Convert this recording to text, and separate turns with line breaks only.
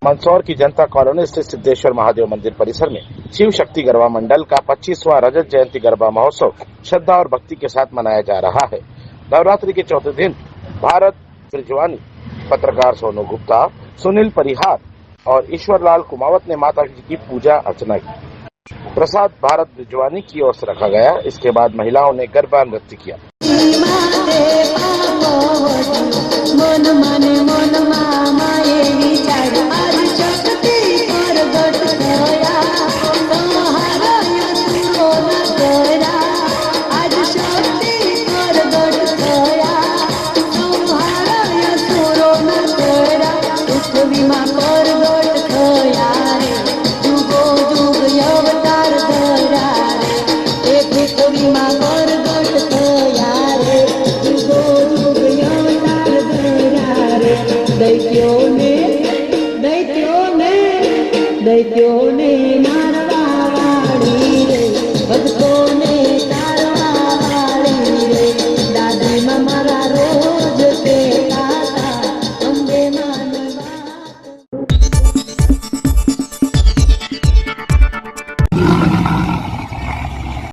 मंदसौर की जनता कॉलोनी स्थित सिद्धेश्वर महादेव मंदिर परिसर में शिव शक्ति गरबा मंडल का 25वां रजत जयंती गरबा महोत्सव श्रद्धा और भक्ति के साथ मनाया जा रहा है। नवरात्रि के चौथे दिन भारत ब्रिजवानी, पत्रकार सोनू गुप्ता, सुनील परिहार और ईश्वरलाल कुमावत ने माता जी की पूजा अर्चना की। प्रसाद भारत ब्रिजवानी की ओर से रखा गया। इसके बाद महिलाओं ने गरबा नृत्य किया।
दैत्यों ने मारवा वाड़ी रे।